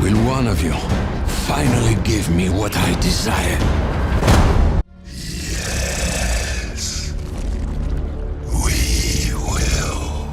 Will one of you finally give me what I desire? Yes, we will.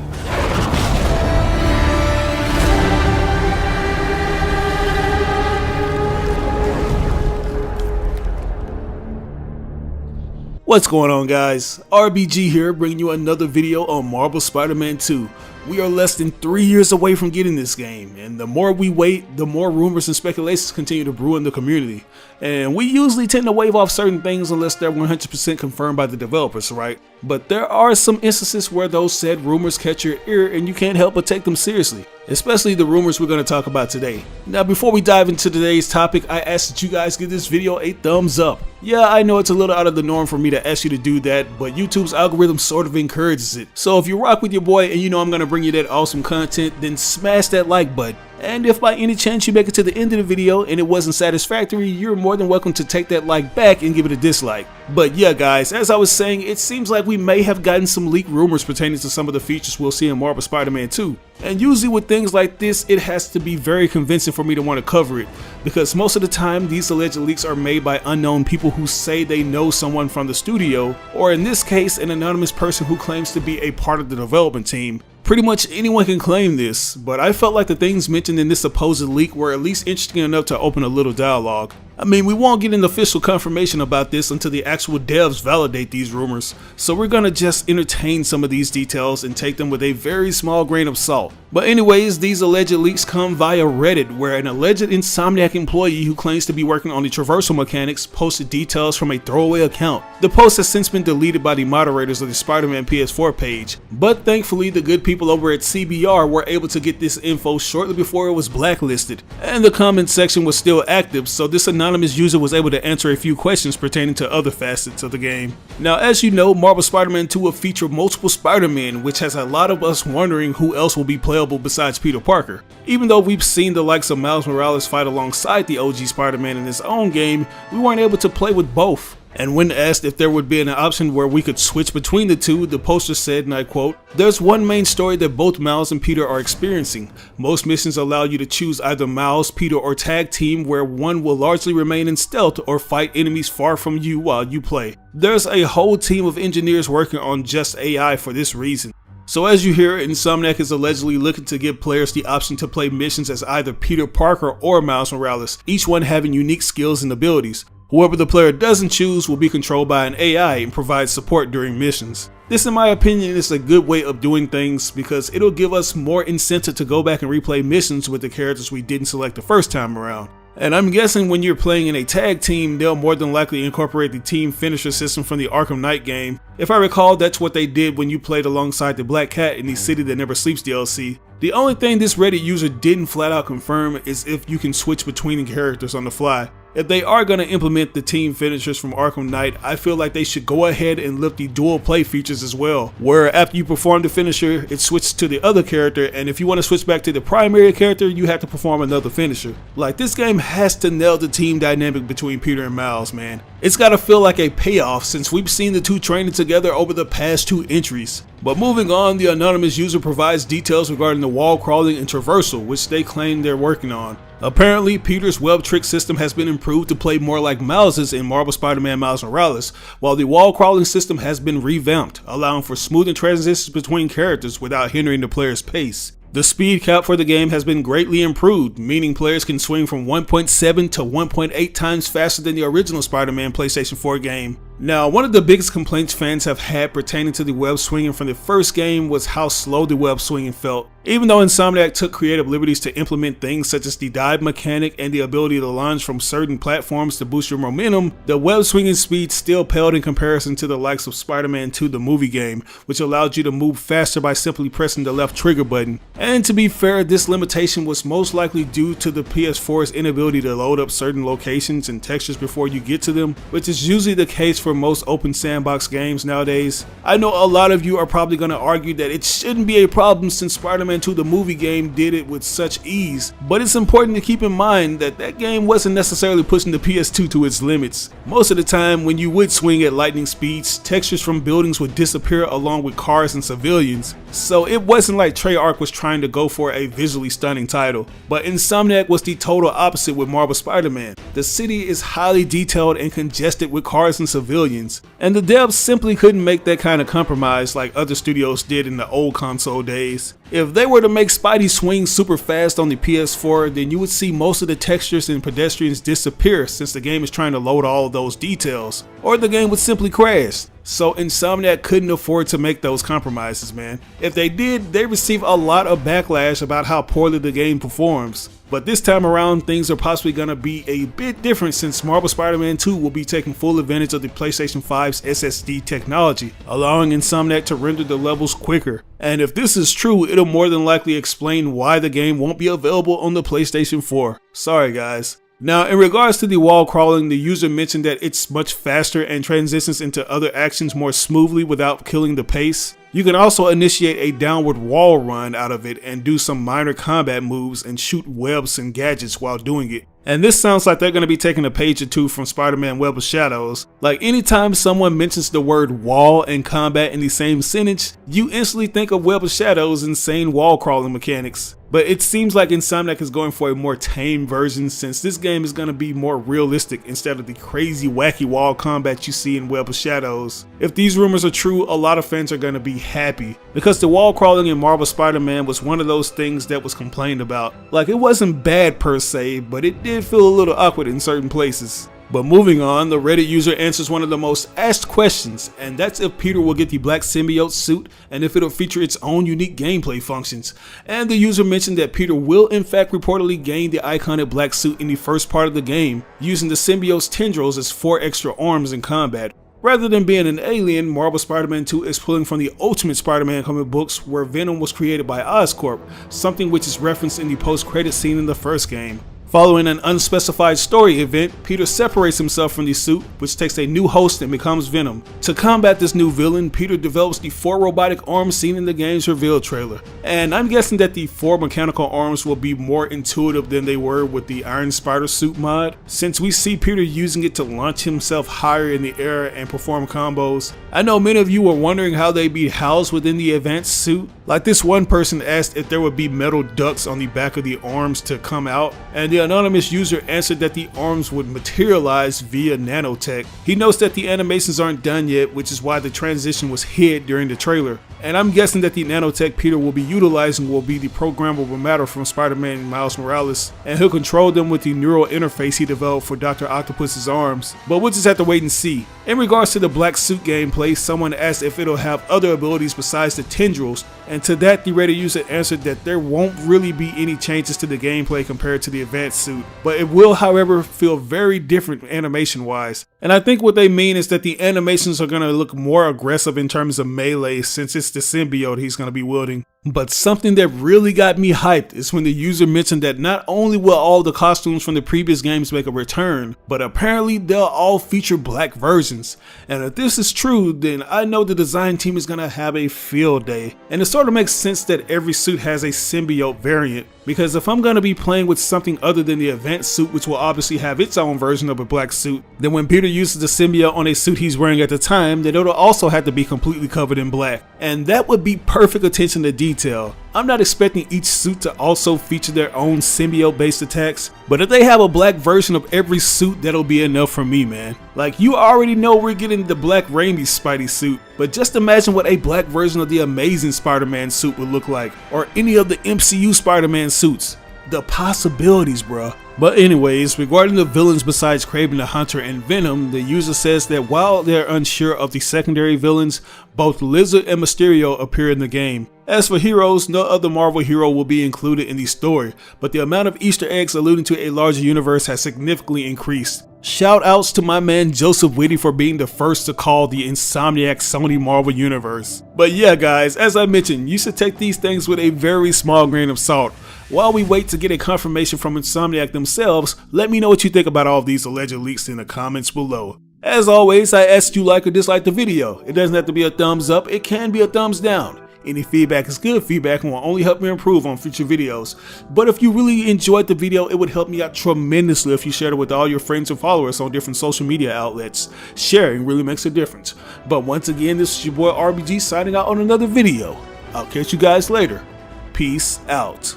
What's going on, guys? RBG here, bringing you another video on Marvel Spider-Man 2. We are less than 3 years away from getting this game, and the more we wait, the more rumors and speculations continue to brew in the community. And we usually tend to wave off certain things unless they're 100% confirmed by the developers, right? But there are some instances where those said rumors catch your ear and you can't help but take them seriously, especially the rumors we're going to talk about today. Now, before we dive into today's topic, I ask that you guys give this video a thumbs up. Yeah, I know it's a little out of the norm for me to ask you to do that, but YouTube's algorithm sort of encourages it. So if you rock with your boy and you know I'm going to bring you that awesome content, then smash that like button. And if by any chance you make it to the end of the video and it wasn't satisfactory, you're more than welcome to take that like back and give it a dislike. But yeah, guys, as I was saying, it seems like we may have gotten some leaked rumors pertaining to some of the features we'll see in Marvel Spider-Man 2. And usually with things like this, it has to be very convincing for me to want to cover it, because most of the time these alleged leaks are made by unknown people who say they know someone from the studio, or in this case, an anonymous person who claims to be a part of the development team. Pretty much anyone can claim this, but I felt like the things mentioned in this supposed leak were at least interesting enough to open a little dialogue. I mean, we won't get an official confirmation about this until the actual devs validate these rumors, so we're gonna just entertain some of these details and take them with a very small grain of salt. But anyways, these alleged leaks come via Reddit, where an alleged Insomniac employee who claims to be working on the traversal mechanics posted details from a throwaway account. The post has since been deleted by the moderators of the Spider-Man PS4 page, but thankfully the good people over at CBR were able to get this info shortly before it was blacklisted, and the comment section was still active, so this anonymous user was able to answer a few questions pertaining to other facets of the game. Now, as you know, Marvel Spider-Man 2 will feature multiple Spider-Man, which has a lot of us wondering who else will be playable besides Peter Parker. Even though we've seen the likes of Miles Morales fight alongside the OG Spider-Man in his own game, we weren't able to play with both. And when asked if there would be an option where we could switch between the two, the poster said, and I quote, "There's one main story that both Miles and Peter are experiencing. Most missions allow you to choose either Miles, Peter, or tag team, where one will largely remain in stealth or fight enemies far from you while you play. There's a whole team of engineers working on just AI for this reason." So as you hear, Insomniac is allegedly looking to give players the option to play missions as either Peter Parker or Miles Morales, each one having unique skills and abilities. Whoever the player doesn't choose will be controlled by an AI and provide support during missions. This, in my opinion, is a good way of doing things because it'll give us more incentive to go back and replay missions with the characters we didn't select the first time around. And I'm guessing when you're playing in a tag team, they'll more than likely incorporate the team finisher system from the Arkham Knight game. If I recall, that's what they did when you played alongside the Black Cat in the City That Never Sleeps DLC. The only thing this Reddit user didn't flat out confirm is if you can switch between the characters on the fly. If they are going to implement the team finishers from Arkham Knight, I feel like they should go ahead and lift the dual play features as well, where after you perform the finisher, it switches to the other character, and if you want to switch back to the primary character, you have to perform another finisher. Like, this game has to nail the team dynamic between Peter and Miles, man. It's got to feel like a payoff since we've seen the two training together over the past 2 entries. But moving on, the anonymous user provides details regarding the wall crawling and traversal, which they claim they're working on. Apparently, Peter's web trick system has been improved to play more like Miles's in Marvel Spider-Man Miles Morales, while the wall crawling system has been revamped, allowing for smoother transitions between characters without hindering the player's pace. The speed cap for the game has been greatly improved, meaning players can swing from 1.7 to 1.8 times faster than the original Spider-Man PlayStation 4 game. Now, one of the biggest complaints fans have had pertaining to the web swinging from the first game was how slow the web swinging felt. Even though Insomniac took creative liberties to implement things such as the dive mechanic and the ability to launch from certain platforms to boost your momentum, the web swinging speed still paled in comparison to the likes of Spider-Man 2 the movie game, which allowed you to move faster by simply pressing the left trigger button. And to be fair, this limitation was most likely due to the PS4's inability to load up certain locations and textures before you get to them, which is usually the case for for most open sandbox games nowadays. I know a lot of you are probably going to argue that it shouldn't be a problem since Spider-Man 2 the movie game did it with such ease, but it's important to keep in mind that that game wasn't necessarily pushing the PS2 to its limits. Most of the time when you would swing at lightning speeds, textures from buildings would disappear along with cars and civilians, so it wasn't like Treyarch was trying to go for a visually stunning title. But Insomniac was the total opposite with Marvel Spider-Man. The city is highly detailed and congested with cars and civilians, and the devs simply couldn't make that kind of compromise like other studios did in the old console days. If they were to make Spidey swing super fast on the PS4, then you would see most of the textures and pedestrians disappear since the game is trying to load all of those details, or the game would simply crash. So Insomniac couldn't afford to make those compromises, man. If they did, they receive a lot of backlash about how poorly the game performs. But this time around, things are possibly going to be a bit different since Marvel Spider-Man 2 will be taking full advantage of the PlayStation 5's SSD technology, allowing Insomniac to render the levels quicker. And if this is true, it'll more than likely explain why the game won't be available on the PlayStation 4. Sorry guys. Now, in regards to the wall crawling, the user mentioned that it's much faster and transitions into other actions more smoothly without killing the pace. You can also initiate a downward wall run out of it and do some minor combat moves and shoot webs and gadgets while doing it. And this sounds like they're going to be taking a page or two from Spider-Man Web of Shadows. Like anytime someone mentions the word wall and combat in the same sentence, you instantly think of Web of Shadows' insane wall crawling mechanics. But it seems like Insomniac is going for a more tame version since this game is going to be more realistic instead of the crazy wacky wall combat you see in Web of Shadows. If these rumors are true, a lot of fans are going to be happy because the wall crawling in Marvel Spider-Man was one of those things that was complained about. Like, it wasn't bad per se, but it did feel a little awkward in certain places. But moving on, the Reddit user answers one of the most asked questions, and that's if Peter will get the black symbiote suit and if it'll feature its own unique gameplay functions. And the user mentioned that Peter will in fact reportedly gain the iconic black suit in the first part of the game, using the symbiote's tendrils as 4 extra arms in combat. Rather than being an alien, Marvel Spider-Man 2 is pulling from the Ultimate Spider-Man comic books where Venom was created by Oscorp, something which is referenced in the post-credit scene in the first game. Following an unspecified story event, Peter separates himself from the suit, which takes a new host and becomes Venom. To combat this new villain, Peter develops the 4 robotic arms seen in the game's reveal trailer. And I'm guessing that the 4 mechanical arms will be more intuitive than they were with the Iron Spider suit mod, since we see Peter using it to launch himself higher in the air and perform combos. I know many of you were wondering how they'd be housed within the advanced suit. Like, this one person asked if there would be metal ducts on the back of the arms to come out, and the anonymous user answered that the arms would materialize via nanotech. He notes that the animations aren't done yet, which is why the transition was hid during the trailer. And I'm guessing that the nanotech Peter will be utilizing will be the programmable matter from Spider-Man Miles Morales, and he'll control them with the neural interface he developed for Dr. Octopus's arms. But we'll just have to wait and see. In regards to the black suit gameplay, someone asked if it'll have other abilities besides the tendrils, and to that the Reddit user answered that there won't really be any changes to the gameplay compared to the advanced suit, but it will however feel very different animation wise. And I think what they mean is that the animations are going to look more aggressive in terms of melee since it's the symbiote he's going to be wielding. But something that really got me hyped is when the user mentioned that not only will all the costumes from the previous games make a return, but apparently they'll all feature black versions. And if this is true, then I know the design team is going to have a field day. And it sort of makes sense that every suit has a symbiote variant, because if I'm going to be playing with something other than the advanced suit, which will obviously have its own version of a black suit, then when Peter uses the symbiote on a suit he's wearing at the time, then it'll also have to be completely covered in black. And that would be perfect attention to detail. I'm not expecting each suit to also feature their own symbiote-based attacks, but if they have a black version of every suit, that'll be enough for me, man. Like, you already know we're getting the Black Raimi Spidey suit, but just imagine what a black version of the Amazing Spider-Man suit would look like, or any of the MCU Spider-Man suits. The possibilities, bruh. But anyways, regarding the villains besides Kraven the Hunter and Venom, the user says that while they're unsure of the secondary villains, both Lizard and Mysterio appear in the game. As for heroes, no other Marvel hero will be included in the story, but the amount of Easter eggs alluding to a larger universe has significantly increased. Shout outs to my man Joseph Whitty for being the first to call the Insomniac Sony Marvel Universe. But yeah guys, as I mentioned, you should take these things with a very small grain of salt. While we wait to get a confirmation from Insomniac themselves, let me know what you think about all of these alleged leaks in the comments below. As always, I ask you like or dislike the video. It doesn't have to be a thumbs up, it can be a thumbs down. Any feedback is good feedback and will only help me improve on future videos. But if you really enjoyed the video, it would help me out tremendously if you shared it with all your friends and followers on different social media outlets. Sharing really makes a difference. But once again, this is your boy RBG signing out on another video. I'll catch you guys later. Peace out.